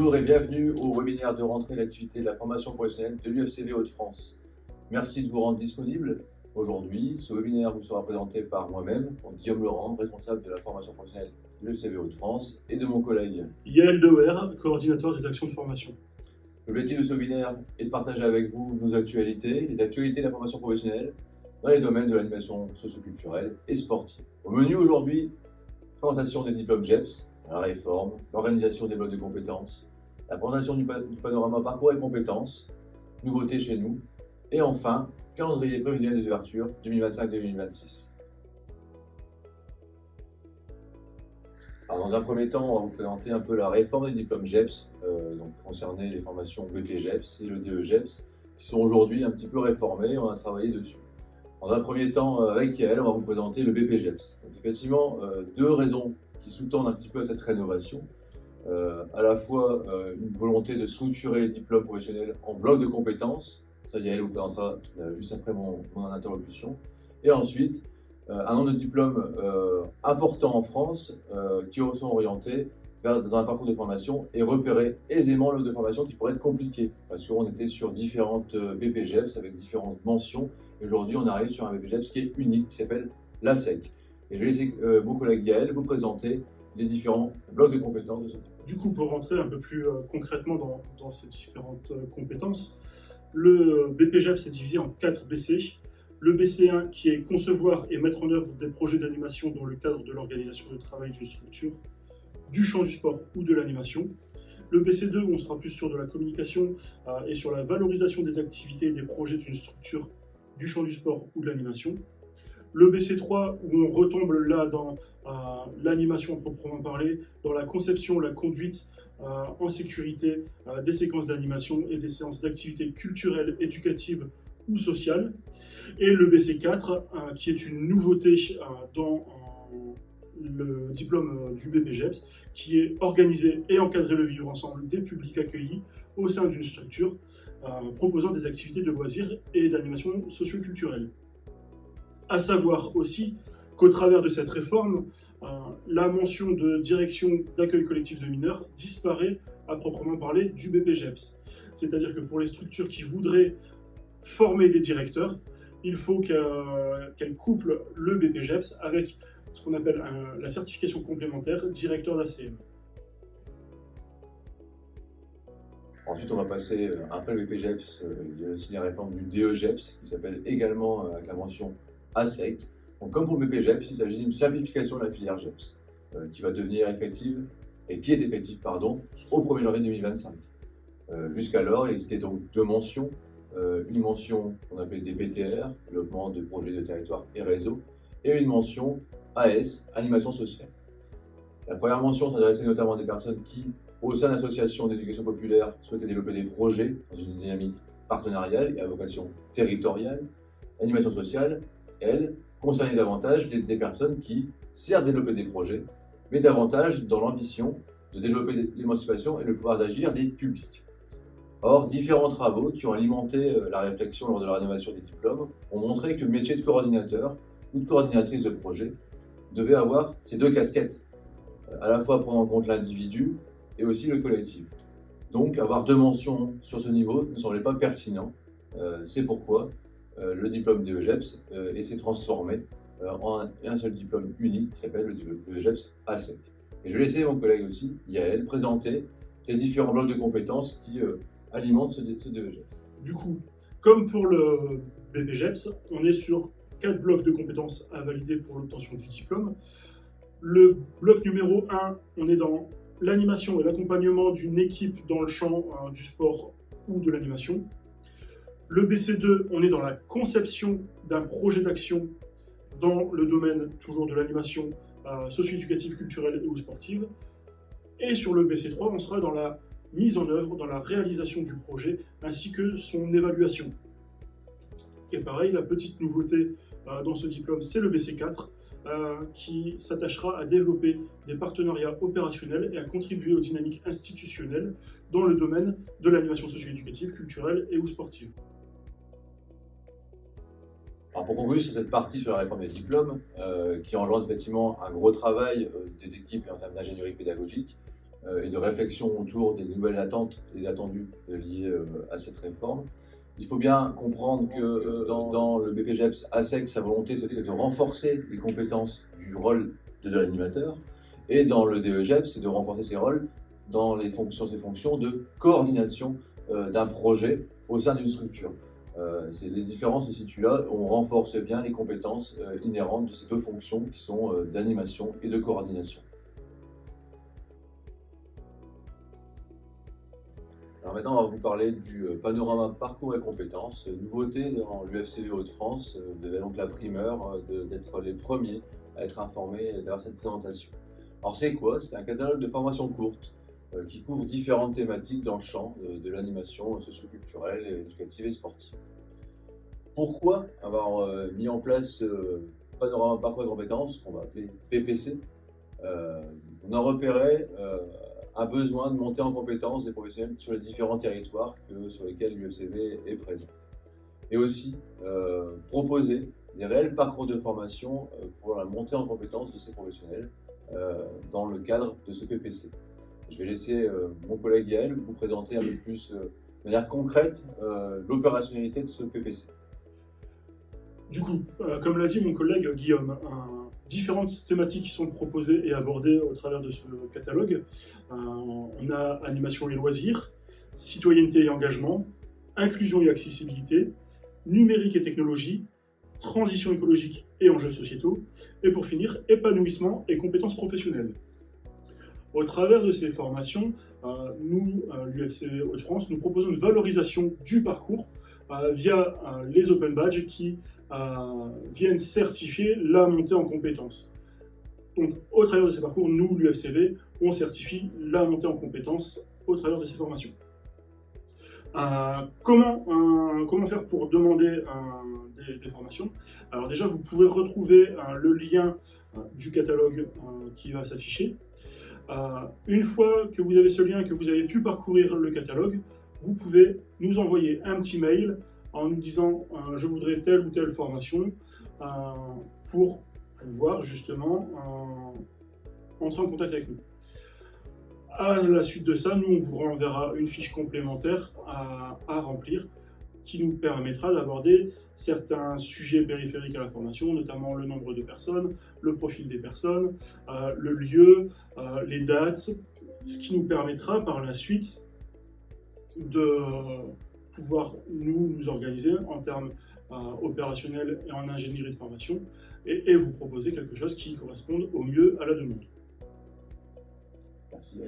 Bonjour et bienvenue au webinaire de rentrée de l'activité de la formation professionnelle de l'UFCV Hauts-de-France. Merci de vous rendre disponible. Aujourd'hui, ce webinaire vous sera présenté par moi-même, Guillaume Laurent, responsable de la formation professionnelle de l'UFCV Hauts-de-France, et de mon collègue Yael Dewer, coordinateur des actions de formation. L'objectif de ce webinaire est de partager avec vous nos actualités, les actualités de la formation professionnelle dans les domaines de l'animation socioculturelle et sportive. Au menu aujourd'hui, présentation des diplômes GEPS, la réforme, l'organisation des blocs de compétences, la présentation du panorama parcours et compétences, nouveautés chez nous, et enfin, calendrier prévisionnel des ouvertures 2025-2026. Alors, dans un premier temps, on va vous présenter un peu la réforme des diplômes GEPS, donc concerner les formations BP-GEPS et le DE-GEPS, qui sont aujourd'hui un petit peu réformées, on a travaillé dessus. Dans un premier temps, avec Yael, on va vous présenter le BP-GEPS. Donc, effectivement, deux raisons qui sous-tendent un petit peu à cette rénovation. À la fois une volonté de structurer les diplômes professionnels en blocs de compétences, ça Yael vous présentera juste après mon interlocution, et ensuite un nombre de diplômes importants en France qui sont orientés dans un parcours de formation et repérer aisément le de formation qui pourrait être compliqué parce qu'on était sur différentes BP-GEPS avec différentes mentions et aujourd'hui on arrive sur un BP-GEPS qui est unique qui s'appelle l'ASSEC. Et je vais laisser mon collègue Yael vous présenter les différents blocs de compétences de ce type. Du coup, pour rentrer un peu plus concrètement dans ces différentes compétences, le BP-GEPS est divisé en 4 BC. Le BC1 qui est concevoir et mettre en œuvre des projets d'animation dans le cadre de l'organisation de travail d'une structure, du champ du sport ou de l'animation. Le BC2 où on sera plus sur de la communication et sur la valorisation des activités et des projets d'une structure, du champ du sport ou de l'animation. Le BC3 où on retombe là dans l'animation proprement parlée, dans la conception, la conduite en sécurité des séquences d'animation et des séances d'activités culturelles, éducatives ou sociales. Et le BC4 qui est une nouveauté dans le diplôme du BP-GEPS, qui est organiser et encadrer le vivre ensemble des publics accueillis au sein d'une structure proposant des activités de loisirs et d'animation socio-culturelle. À savoir aussi qu'au travers de cette réforme, la mention de direction d'accueil collectif de mineurs disparaît à proprement parler du BP-GEPS. C'est-à-dire que pour les structures qui voudraient former des directeurs, il faut qu'elles couplent le BP-GEPS avec ce qu'on appelle la certification complémentaire directeur d'ACM. Ensuite, on va passer, après le BP-GEPS, il y a aussi la réforme du DE-GEPS qui s'appelle également avec la mention ASSEC. Donc, comme pour le BP-GEPS, il s'agit d'une simplification de la filière GEPS qui va devenir effective, et qui est effective, pardon, au 1er janvier 2025. Jusqu'alors, il existait donc deux mentions. Une mention qu'on appelait des BTR, développement de projets de territoire et réseau, et une mention AS, animation sociale. La première mention s'adressait notamment à des personnes qui, au sein d'associations d'éducation populaire, souhaitaient développer des projets dans une dynamique partenariale et à vocation territoriale. L'animation sociale, elle, concernait davantage des personnes qui, certes, développaient des projets, mais davantage dans l'ambition de développer l'émancipation et le pouvoir d'agir des publics. Or, différents travaux qui ont alimenté la réflexion lors de la rénovation des diplômes ont montré que le métier de coordinateur ou de coordinatrice de projet devait avoir ces deux casquettes, à la fois prendre en compte l'individu et aussi le collectif. Donc, avoir deux mentions sur ce niveau ne semblait pas pertinent. C'est pourquoi le diplôme DE-GEPS s'est transformé en un seul diplôme unique qui s'appelle le GEPS ASSEC. Et je vais laisser mon collègue aussi, Yael, présenter les différents blocs de compétences qui alimente ce DE-GEPS. Du coup, comme pour le BP-GEPS, on est sur 4 blocs de compétences à valider pour l'obtention du diplôme. Le bloc numéro 1, on est dans l'animation et l'accompagnement d'une équipe dans le champ du sport ou de l'animation. Le BC2, on est dans la conception d'un projet d'action dans le domaine toujours de l'animation socio-éducative, culturelle et ou sportive. Et sur le BC3, on sera dans la mise en œuvre, dans la réalisation du projet, ainsi que son évaluation. Et pareil, la petite nouveauté dans ce diplôme, c'est le BC4, qui s'attachera à développer des partenariats opérationnels et à contribuer aux dynamiques institutionnelles dans le domaine de l'animation socio-éducative, culturelle et ou sportive. Alors pour conclure sur cette partie sur la réforme des diplômes, qui engendre effectivement un gros travail des équipes en termes d'ingénierie pédagogique, et de réflexion autour des nouvelles attentes et attendus liés à cette réforme. Il faut bien comprendre que dans le BPGEPS, ASSEC, sa volonté, c'est de renforcer les compétences du rôle de l'animateur, et dans le DEGEPS, c'est de renforcer ses rôles dans ses fonctions de coordination d'un projet au sein d'une structure. Les différences se situent là, on renforce bien les compétences inhérentes de ces deux fonctions qui sont d'animation et de coordination. Alors maintenant, on va vous parler du panorama parcours et compétences. Nouveauté dans l'UFCV Hauts-de-France, vous avez donc la primeur d'être les premiers à être informés derrière cette présentation. Alors c'est quoi? C'est un catalogue de formations courtes qui couvre différentes thématiques dans le champ de l'animation socio-culturelle, éducative et sportive. Pourquoi avoir mis en place ce panorama parcours et compétences, qu'on va appeler PPC? On a repéré un besoin de monter en compétences des professionnels sur les différents territoires sur lesquels l'UFCV est présent. Et aussi proposer des réels parcours de formation pour la montée en compétences de ces professionnels dans le cadre de ce PPC. Je vais laisser mon collègue Yael vous présenter un peu plus de manière concrète l'opérationnalité de ce PPC. Du coup, comme l'a dit mon collègue Guillaume, différentes thématiques qui sont proposées et abordées au travers de ce catalogue. On a animation et loisirs, citoyenneté et engagement, inclusion et accessibilité, numérique et technologie, transition écologique et enjeux sociétaux, et pour finir, épanouissement et compétences professionnelles. Au travers de ces formations, nous, l'UFCV Hauts-de-France, nous proposons une valorisation du parcours via les Open Badges qui viennent certifier la montée en compétences. Donc, au travers de ces parcours, nous, l'UFCV, on certifie la montée en compétences au travers de ces formations. Comment faire pour demander des formations? Alors déjà, vous pouvez retrouver le lien du catalogue qui va s'afficher. Une fois que vous avez ce lien, que vous avez pu parcourir le catalogue, vous pouvez nous envoyer un petit mail en nous disant je voudrais telle ou telle formation pour pouvoir justement entrer en contact avec nous. À la suite de ça, nous on vous renverra une fiche complémentaire à remplir qui nous permettra d'aborder certains sujets périphériques à la formation, notamment le nombre de personnes, le profil des personnes, le lieu, les dates, ce qui nous permettra par la suite de pouvoir nous organiser en termes opérationnels et en ingénierie de formation et vous proposer quelque chose qui corresponde au mieux à la demande. Merci.